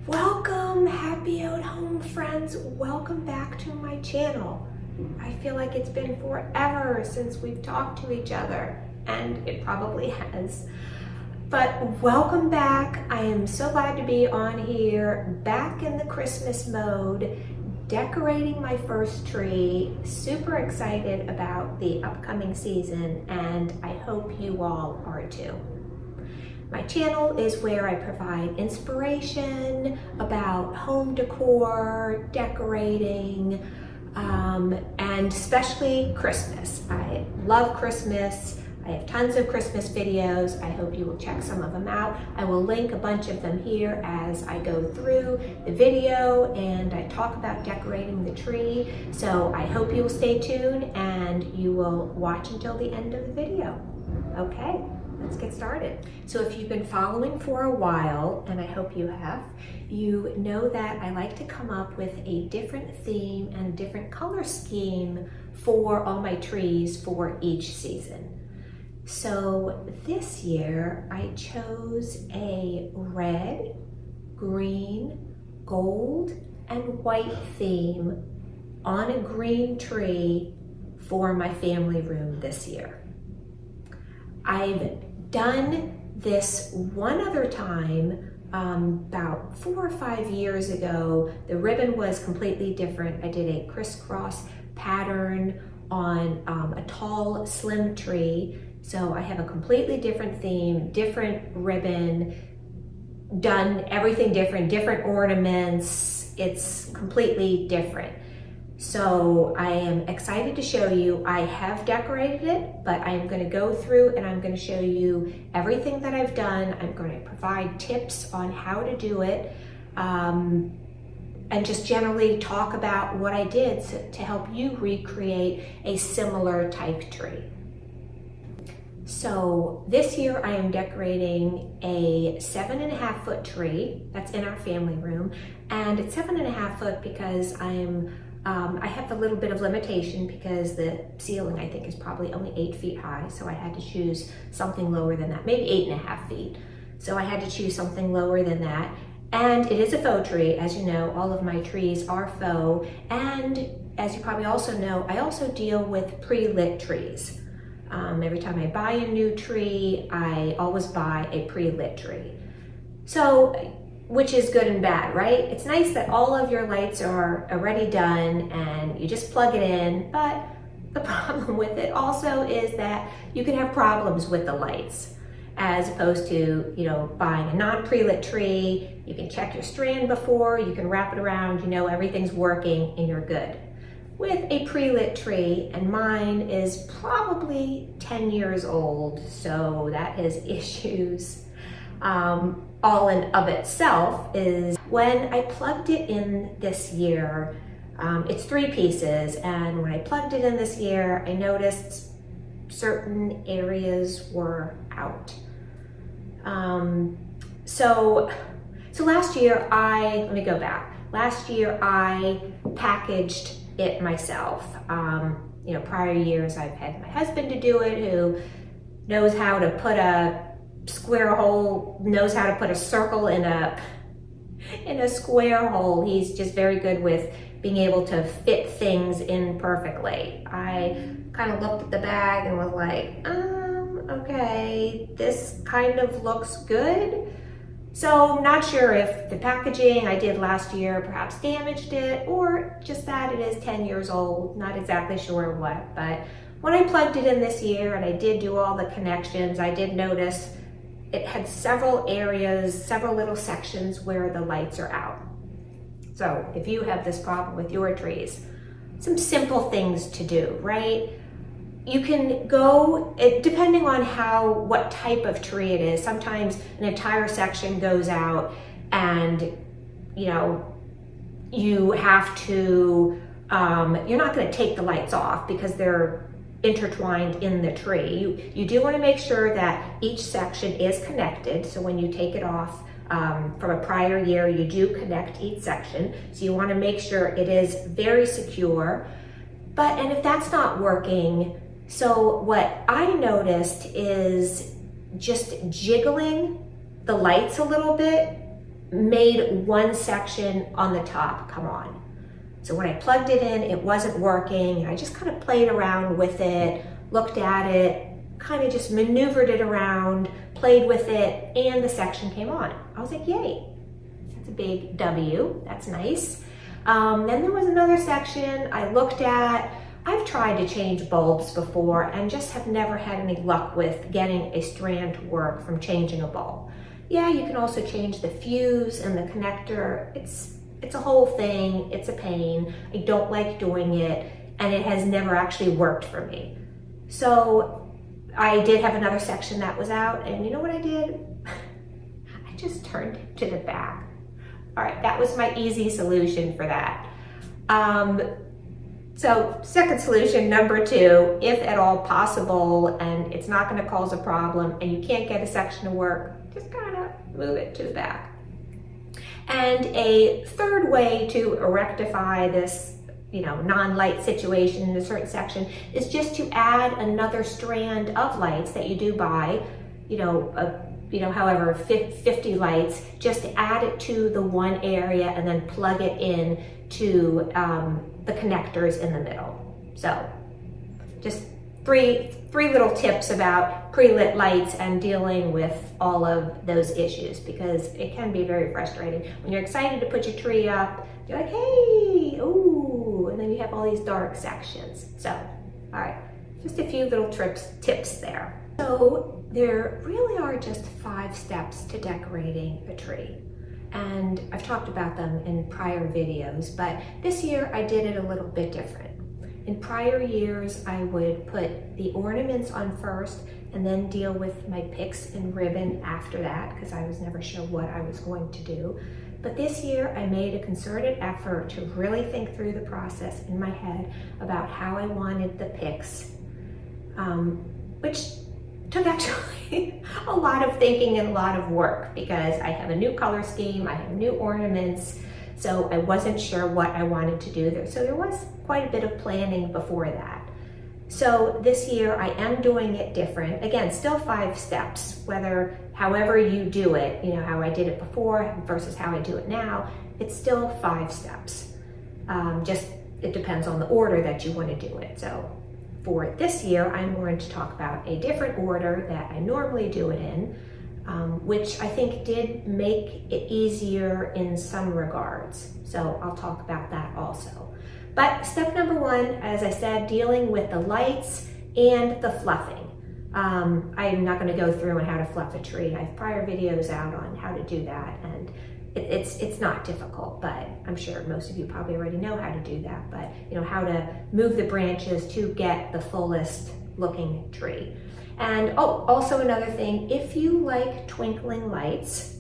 Welcome, happy out home friends. Welcome back to my channel. I feel like it's been forever since we've talked to each other, and it probably has. But welcome back. I am so glad to be on here, back in the Christmas mode, decorating my first tree. Super excited about the upcoming season, and I hope you all are too. My channel is where I provide inspiration about home decor, decorating, and especially Christmas. I love Christmas. I have tons of Christmas videos. I hope you will check some of them out. I will link a bunch of them here as I go through the video and I talk about decorating the tree. So I hope you will stay tuned and you will watch until the end of the video. Okay. Let's get started. So if you've been following for a while, and I hope you have, you know that I like to come up with a different theme and a different color scheme for all my trees for each season. So this year I chose a red, green, gold, and white theme on a green tree for my family room this year. I've done this one other time about 4 or 5 years ago. The ribbon was completely different. I did a crisscross pattern on a tall, slim tree. So I have a completely different theme, different ribbon, done everything different, different ornaments. It's completely different. So I am excited to show you. I have decorated it, but I am going to go through and I'm going to show you everything that I've done. I'm going to provide tips on how to do it, and just generally talk about what I did to help you recreate a similar type tree. So this year I am decorating a 7.5 foot tree that's in our family room, and it's 7.5 foot because I have a little bit of limitation because the ceiling I think is probably only 8 feet high, so I had to choose something lower than that, maybe 8.5 feet. So I had to choose something lower than that. And it is a faux tree. As you know, all of my trees are faux. And as you probably also know, I also deal with pre-lit trees. Every time I buy a new tree, I always buy a pre-lit tree. So, which is good and bad, right? It's nice that all of your lights are already done and you just plug it in, but the problem with it also is that you can have problems with the lights as opposed to, buying a non-pre-lit tree. You can check your strand before, you can wrap it around, everything's working and you're good. With a pre-lit tree, and mine is probably 10 years old, so that has issues. All in of itself is when I plugged it in this year, it's 3 pieces, and when I plugged it in this year, I noticed certain areas were out. So last year let me go back. Last year I packaged it myself. Prior years I've had my husband to do it, who knows how to put a square hole, knows how to put a circle in a square hole. He's just very good with being able to fit things in perfectly. I kind of looked at the bag and was like, okay, this kind of looks good. So not sure if the packaging I did last year perhaps damaged it, or just that it is 10 years old. Not exactly sure what, but when I plugged it in this year and I did do all the connections, I did notice it had several areas, several little sections where the lights are out. So if you have this problem with your trees, some simple things to do, right? You can go, depending on what type of tree it is, sometimes an entire section goes out and, you have to, you're not gonna take the lights off because they're intertwined in the tree. You do want to make sure that each section is connected. So when you take it off from a prior year, you do connect each section. So you want to make sure it is very secure. And if that's not working, so what I noticed is just jiggling the lights a little bit made one section on the top come on. So when I plugged it in, it wasn't working. I just kind of played around with it, looked at it, kind of just maneuvered it around, played with it, and the section came on. I was like, yay, that's a big W, that's nice. Then there was another section I looked at. I've tried to change bulbs before and just have never had any luck with getting a strand to work from changing a bulb. Yeah, you can also change the fuse and the connector. It's a whole thing, it's a pain. I don't like doing it, and it has never actually worked for me. So I did have another section that was out, and you know what I did? I just turned it to the back. All right, that was my easy solution for that. So second solution, number 2, if at all possible, and it's not gonna cause a problem, and you can't get a section to work, just kind of move it to the back. And a third way to rectify this, non-light situation in a certain section is just to add another strand of lights that you do buy, however, 50 lights, just to add it to the one area and then plug it in to the connectors in the middle. So just three little tips about pre-lit lights and dealing with all of those issues, because it can be very frustrating. When you're excited to put your tree up, you're like, hey, ooh, and then you have all these dark sections. So, all right, just a few little tips there. So there really are just 5 steps to decorating a tree. And I've talked about them in prior videos, but this year I did it a little bit different. In prior years, I would put the ornaments on first and then deal with my picks and ribbon after that, because I was never sure what I was going to do. But this year, I made a concerted effort to really think through the process in my head about how I wanted the picks, which took actually a lot of thinking and a lot of work, because I have a new color scheme, I have new ornaments, so I wasn't sure what I wanted to do there. So there was quite a bit of planning before that. So this year I am doing it different. Again, still 5 steps, however you do it, how I did it before versus how I do it now, it's still 5 steps. Just, it depends on the order that you want to do it. So for this year, I'm going to talk about a different order that I normally do it in, which I think did make it easier in some regards. So I'll talk about that also. But step number 1, as I said, dealing with the lights and the fluffing. I'm not going to go through on how to fluff a tree. I have prior videos out on how to do that, and it's not difficult, but I'm sure most of you probably already know how to do that, but how to move the branches to get the fullest looking tree. And also another thing, if you like twinkling lights,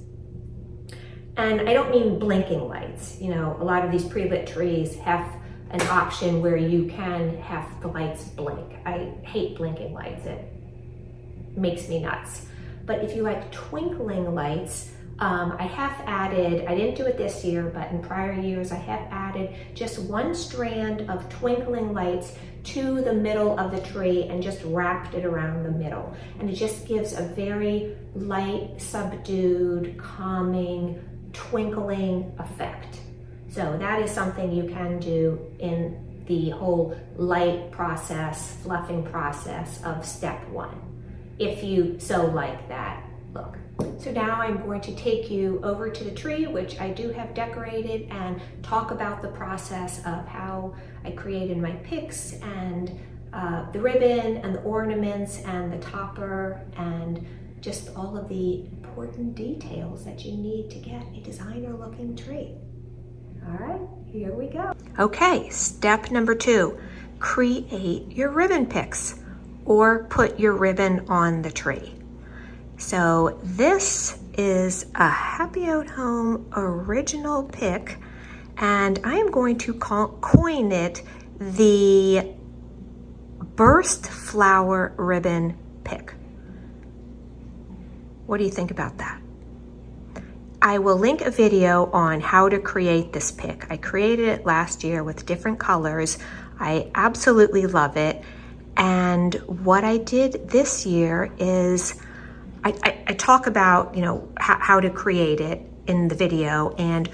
and I don't mean blinking lights, a lot of these pre-lit trees have an option where you can have the lights blink. I hate blinking lights, it makes me nuts. But if you like twinkling lights, I have added, I didn't do it this year, but in prior years I have added just one strand of twinkling lights to the middle of the tree and just wrapped it around the middle. And it just gives a very light, subdued, calming, twinkling effect. So that is something you can do in the whole light process, fluffing process of step 1, if you so like that look. So now I'm going to take you over to the tree, which I do have decorated, and talk about the process of how I created my picks and the ribbon and the ornaments and the topper and just all of the important details that you need to get a designer looking tree. All right, here we go. Okay, step number 2, create your ribbon picks or put your ribbon on the tree. So this is a Happy Out Home original pick, and I am going to coin it the Burst Flower Ribbon Pick. What do you think about that? I will link a video on how to create this pick. I created it last year with different colors. I absolutely love it. And what I did this year is I talk about, how to create it in the video. And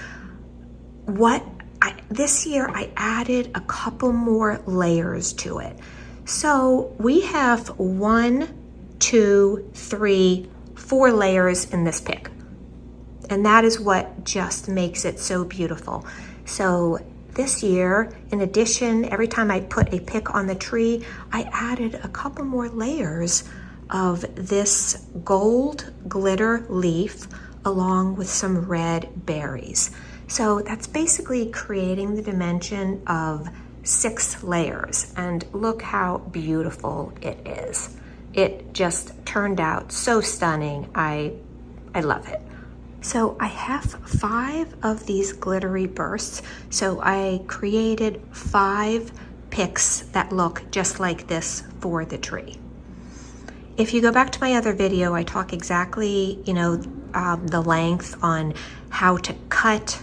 this year I added a couple more layers to it. So we have 1, 2, 3, 4 layers in this pick. And that is what just makes it so beautiful. So this year, in addition, every time I put a pick on the tree, I added a couple more layers of this gold glitter leaf along with some red berries. So that's basically creating the dimension of 6 layers. And look how beautiful it is. It just turned out so stunning. I love it. So I have 5 of these glittery bursts. So I created 5 picks that look just like this for the tree. If you go back to my other video, I talk exactly, the length on how to cut,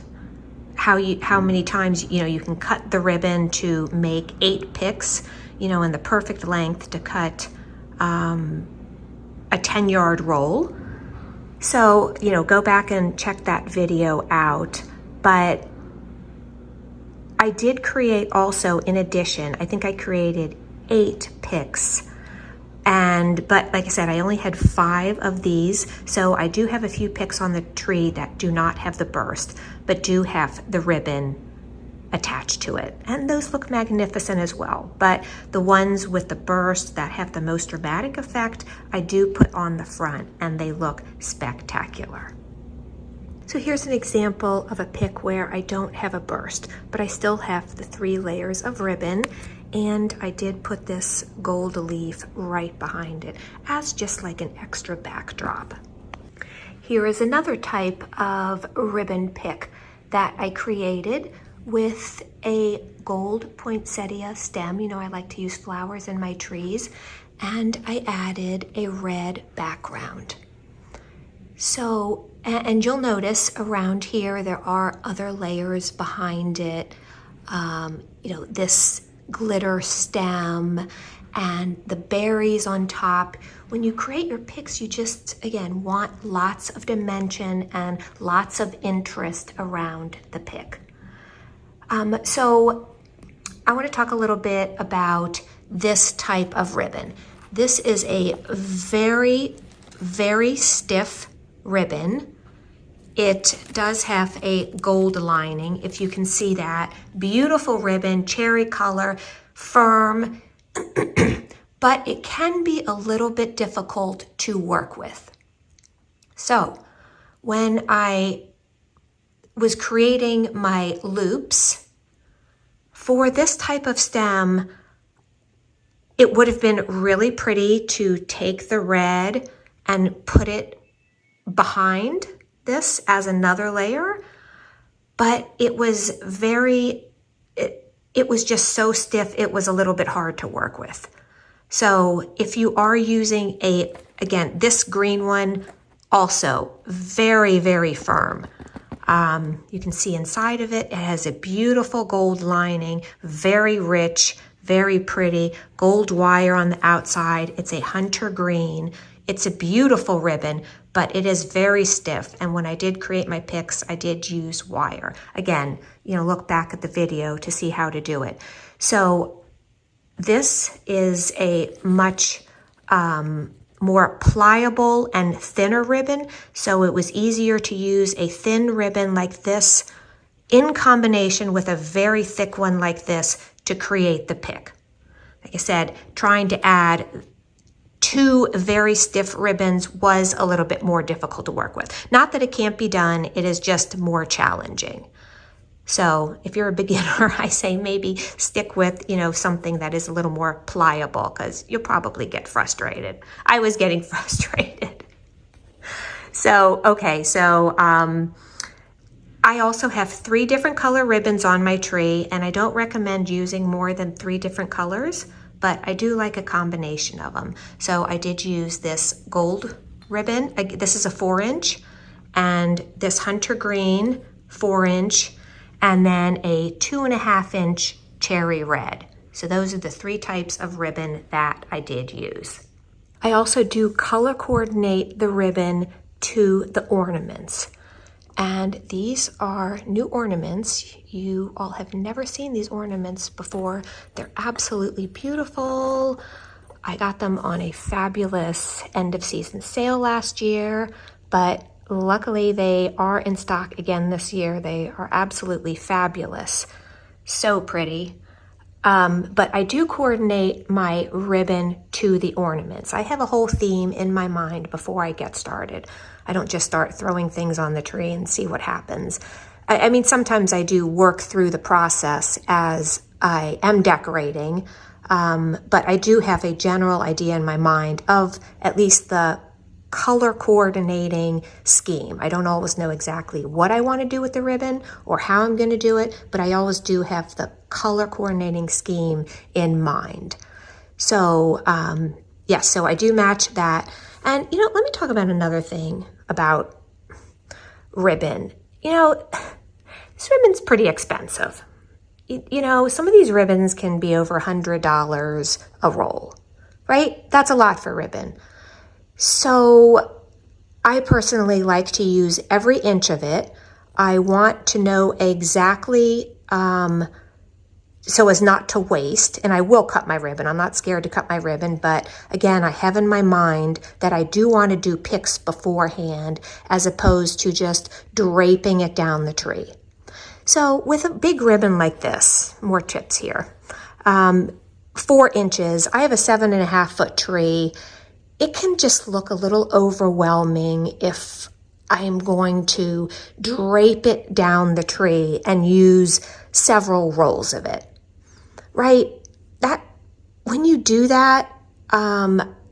how many times, you can cut the ribbon to make 8 picks, and the perfect length to cut a 10-yard roll. So, go back and check that video out. But I did create also, in addition, I think I created 8 picks. But like I said, I only had 5 of these. So I do have a few picks on the tree that do not have the burst, but do have the ribbon attached to it. And those look magnificent as well. But the ones with the burst that have the most dramatic effect, I do put on the front, and they look spectacular. So here's an example of a pick where I don't have a burst, but I still have the 3 layers of ribbon, and I did put this gold leaf right behind it as just like an extra backdrop. Here is another type of ribbon pick that I created with a gold poinsettia stem. I like to use flowers in my trees, and I added a red background. So, and you'll notice around here there are other layers behind it, this glitter stem and the berries on top. When you create your picks, you just, again, want lots of dimension and lots of interest around the pick. So I want to talk a little bit about this type of ribbon. This is a very, very stiff ribbon. It does have a gold lining, if you can see that. Beautiful ribbon, cherry color, firm, but it can be a little bit difficult to work with. So when I was creating my loops for this type of stem, it would have been really pretty to take the red and put it behind this as another layer, but it was it was just so stiff, it was a little bit hard to work with. So if you are using again, this green one, also very, very firm. You can see inside of it, it has a beautiful gold lining, very rich, very pretty, gold wire on the outside. It's a hunter green. It's a beautiful ribbon, but it is very stiff. And when I did create my picks, I did use wire. Again, look back at the video to see how to do it. So this is a much more pliable and thinner ribbon. So it was easier to use a thin ribbon like this in combination with a very thick one like this to create the pick. Like I said, trying to add 2 very stiff ribbons was a little bit more difficult to work with. Not that it can't be done, it is just more challenging. So if you're a beginner, I say maybe stick with, something that is a little more pliable, because you'll probably get frustrated. I was getting frustrated. So, okay, so I also have 3 different color ribbons on my tree, and I don't recommend using more than 3 different colors, but I do like a combination of them. So I did use this gold ribbon. This is a 4-inch, and this hunter green 4-inch, and then a 2.5-inch cherry red. So those are the 3 types of ribbon that I did use. I also do color coordinate the ribbon to the ornaments. And these are new ornaments. You all have never seen these ornaments before. They're absolutely beautiful. I got them on a fabulous end of season sale last year, but luckily they are in stock again this year. They are absolutely fabulous. So pretty. But I do coordinate my ribbon to the ornaments. I have a whole theme in my mind before I get started. I don't just start throwing things on the tree and see what happens. I mean, sometimes I do work through the process as I am decorating, but I do have a general idea in my mind of at least the color coordinating scheme. I don't always know exactly what I want to do with the ribbon or how I'm going to do it, but I always do have the color coordinating scheme in mind. So yes, so I do match that. And let me talk about another thing about ribbon. This ribbon's pretty expensive. Some of these ribbons can be over $100 a roll, right? That's a lot for ribbon. So I personally like to use every inch of it. I want to know exactly so as not to waste, and I will cut my ribbon. I'm not scared to cut my ribbon, but again, I have in my mind that I do want to do picks beforehand as opposed to just draping it down the tree. So with a big ribbon like this, more tips here, 4 inches, I have a 7.5-foot tree. It can just look a little overwhelming if I'm going to drape it down the tree and use several rolls of it, right? When you do that,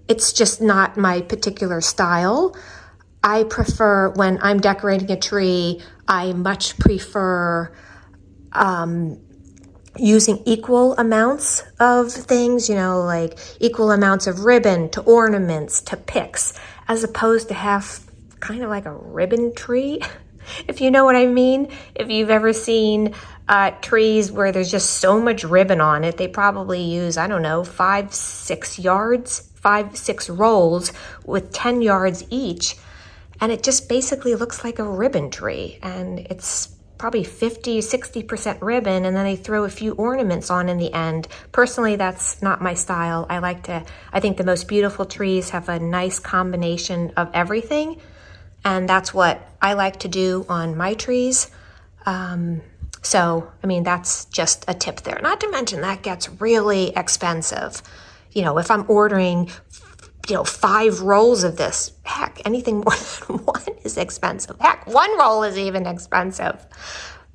it's just not my particular style. I prefer, when I'm decorating a tree, I much prefer using equal amounts of things, like equal amounts of ribbon to ornaments to picks, as opposed to have kind of like a ribbon tree, if you know what I mean. If you've ever seen trees where there's just so much ribbon on it, they probably use, 5-6 rolls with 10 yards each. And it just basically looks like a ribbon tree. And it's probably 50-60% ribbon, and then they throw a few ornaments on in the end. Personally, that's not my style. I think the most beautiful trees have a nice combination of everything. And that's what I like to do on my trees. That's just a tip there. Not to mention that gets really expensive. If I'm ordering 5 rolls of this, heck, anything more than 1 is expensive. Heck, 1 roll is even expensive.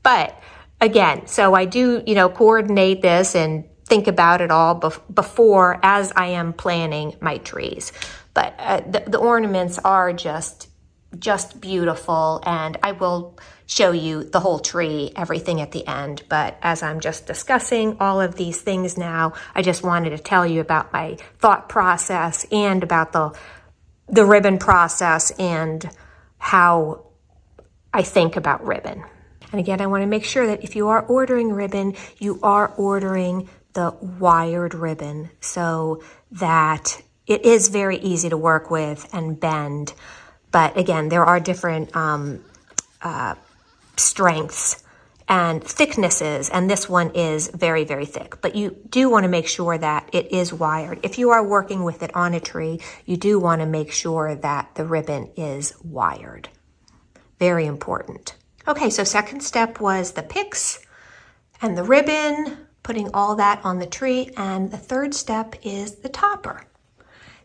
But again, so I do, coordinate this and think about it all before as I am planning my trees. But the ornaments are just beautiful, and I will show you the whole tree, everything at the end. But as I'm just discussing all of these things now, I just wanted to tell you about my thought process and about the ribbon process and how I think about ribbon. And again, I want to make sure that if you are ordering ribbon, you are ordering the wired ribbon so that it is very easy to work with and bend. But again, there are different strengths and thicknesses, and this one is very, very thick. But you do want to make sure that it is wired. If you are working with it on a tree, you do want to make sure that the ribbon is wired. Very important. Okay, so second step was the picks and the ribbon, putting all that on the tree, and the third step is the topper.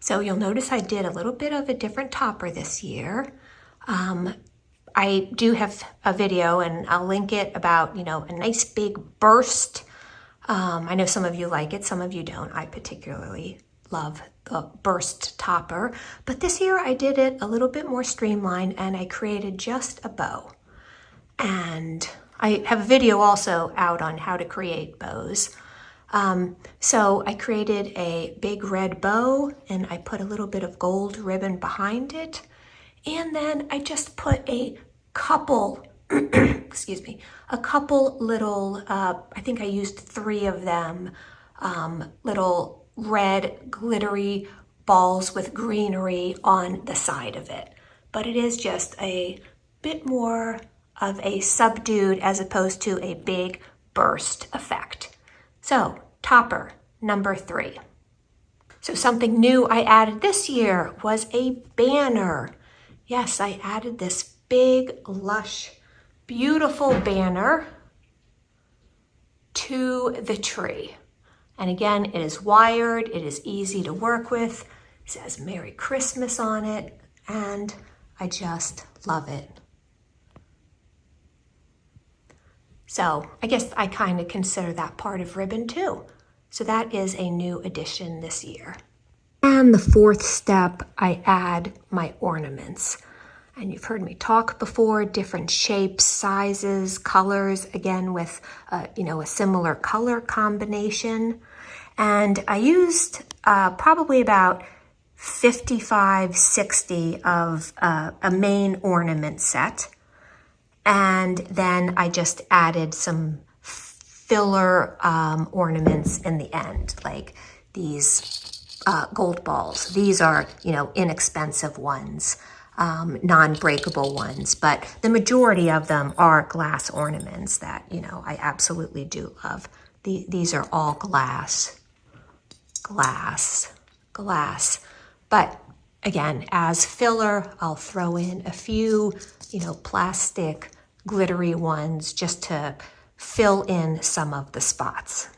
So you'll notice I did a little bit of a different topper this year. I do have a video, and I'll link it, about, a nice big burst. I know some of you like it, some of you don't. I particularly love the burst topper. But this year I did it a little bit more streamlined, and I created just a bow. And I have a video also out on how to create bows. So I created a big red bow, and I put a little bit of gold ribbon behind it. And then I just put a couple, a couple little, I think I used 3 of them, little red glittery balls with greenery on the side of it. But it is just a bit more of a subdued as opposed to a big burst effect. So topper number 3. So something new I added this year was a banner. Yes, I added this big, lush, beautiful banner to the tree. And again, it is wired, it is easy to work with. It says Merry Christmas on it, and I just love it. So I guess I kind of consider that part of ribbon too. So that is a new addition this year. And the 4th step, I add my ornaments. And you've heard me talk before, different shapes, sizes, colors, again with a similar color combination. And I used probably about 55, 60 of a main ornament set. And then I just added some filler ornaments in the end, like these gold balls. These are, inexpensive ones, non-breakable ones, but the majority of them are glass ornaments that, I absolutely do love. These are all glass. But again, as filler, I'll throw in a few, plastic glittery ones just to fill in some of the spots.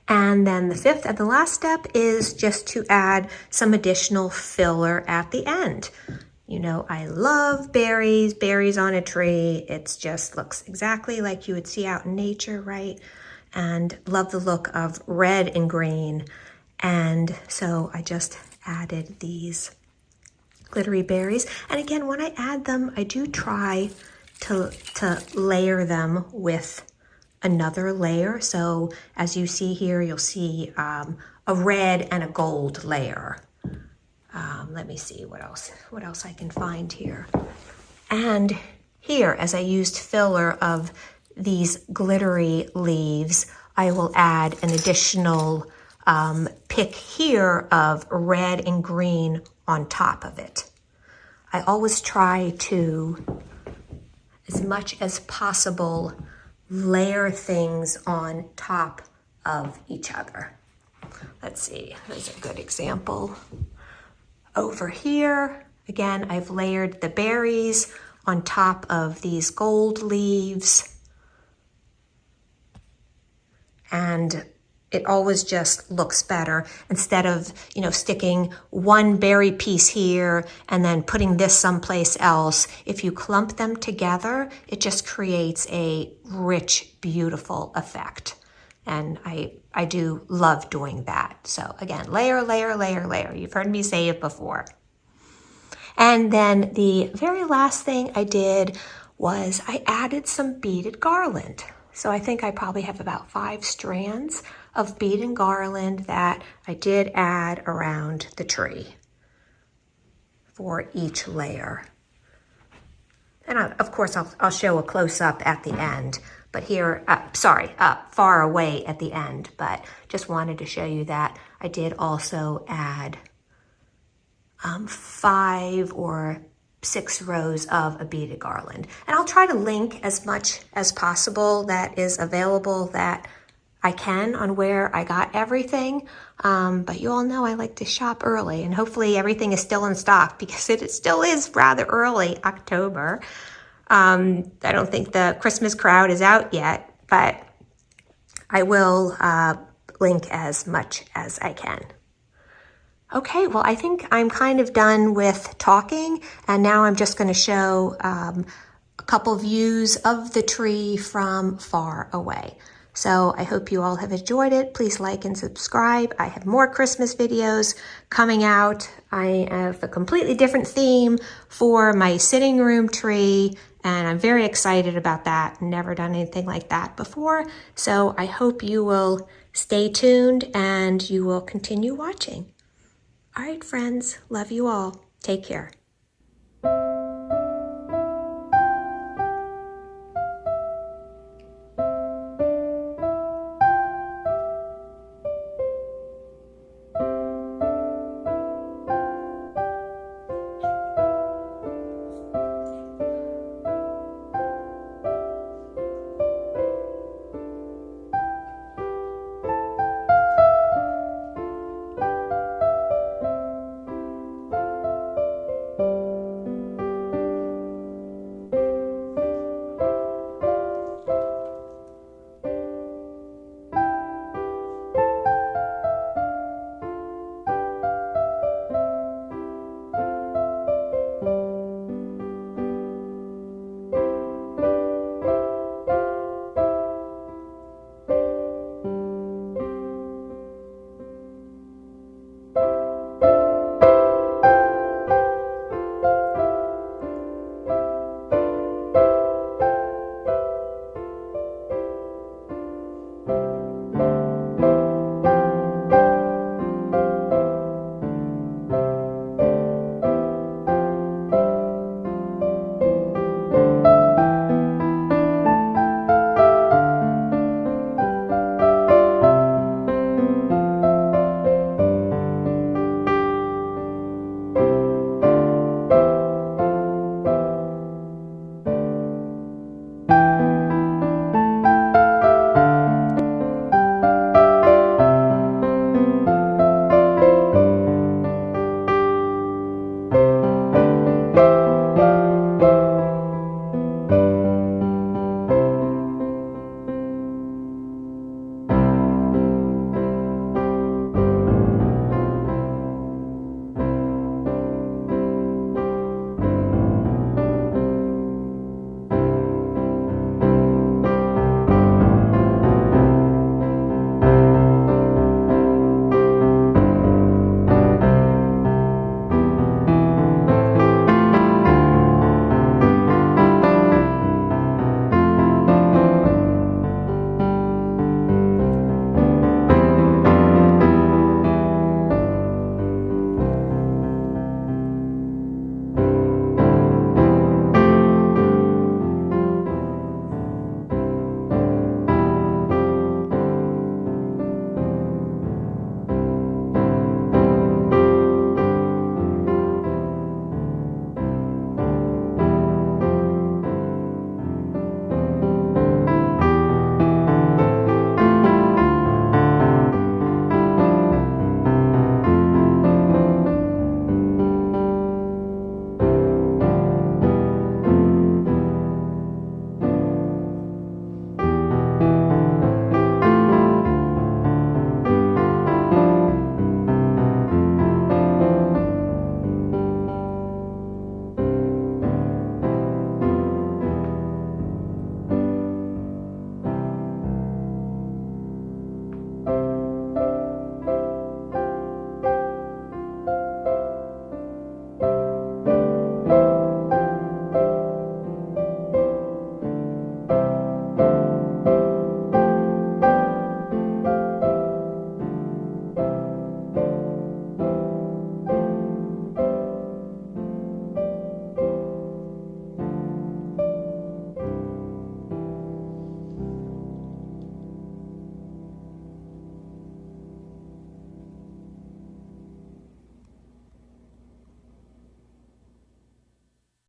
And then the 5th and the last step is just to add some additional filler at the end. I love berries on a tree. It just looks exactly like you would see out in nature, right? And love the look of red and green. And so I just added these glittery berries. And again, when I add them, I do try to layer them with another layer. So as you see here, you'll see a red and a gold layer. Let me see what else I can find here. And here, as I used filler of these glittery leaves, I will add an additional pick here of red and green on top of it. I always try to, as much as possible, layer things on top of each other. Let's see, there's a good example. Over here, again, I've layered the berries on top of these gold leaves. And it always just looks better instead of, sticking one berry piece here and then putting this someplace else. If you clump them together, it just creates a rich, beautiful effect. And I do love doing that. So again, layer, layer, layer, layer. You've heard me say it before. And then the very last thing I did was I added some beaded garland. So I think I probably have about 5 strands of beaded garland that I did add around the tree for each layer. And of course, I'll show a close-up at the end, but here, far away at the end, but just wanted to show you that I did also add 5 or 6 rows of a beaded garland. And I'll try to link as much as possible that is available that I can on where I got everything. But you all know I like to shop early, and hopefully everything is still in stock because it still is rather early October. I don't think the Christmas crowd is out yet, but I will link as much as I can. Okay, well, I think I'm kind of done with talking, and now I'm just going to show a couple views of the tree from far away. So I hope you all have enjoyed it. Please like and subscribe. I have more Christmas videos coming out. I have a completely different theme for my sitting room tree, and I'm very excited about that. Never done anything like that before. So I hope you will stay tuned and you will continue watching. All right, friends, love you all. Take care.